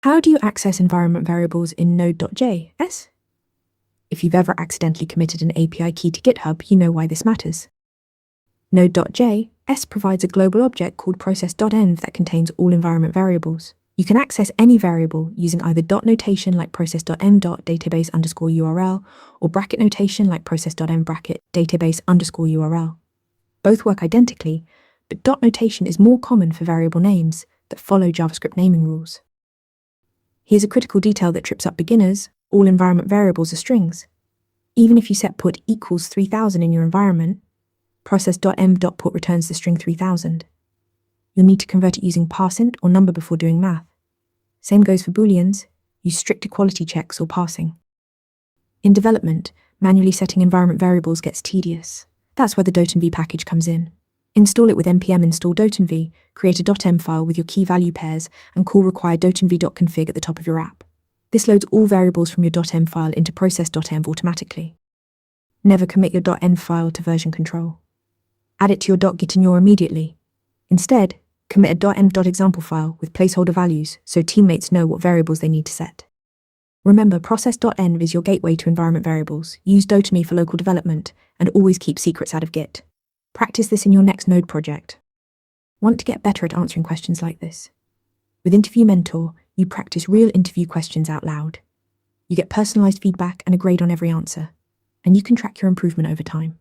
How do you access environment variables in Node.js? If you've ever accidentally committed an API key to GitHub, you know why this matters. Node.js provides a global object called process.env that contains all environment variables. You can access any variable using either dot notation like process.env.database_URL or bracket notation like process.env bracket database_URL. Both work identically, but dot notation is more common for variable names that follow JavaScript naming rules. Here's a critical detail that trips up beginners: all environment variables are strings. Even if you set put equals 3000 in your environment, process.env.put returns the string 3000. You'll need to convert it using parseInt or number before doing math. Same goes for booleans. Use strict equality checks or parsing. In development, manually setting environment variables gets tedious. That's where the dotenv package comes in. Install it with npm install dotenv, create a .env file with your key value pairs, and call required dotenv.config at the top of your app. This loads all variables from your .env file into process.env automatically. Never commit your .env file to version control. Add it to your .git ignore immediately. Instead, commit a .env.example file with placeholder values so teammates know what variables they need to set. Remember, process.env is your gateway to environment variables. Use dotenv for local development, and always keep secrets out of Git. Practice this in your next Node project. Want to get better at answering questions like this? With Interview Mentor, you practice real interview questions out loud. You get personalized feedback and a grade on every answer, and you can track your improvement over time.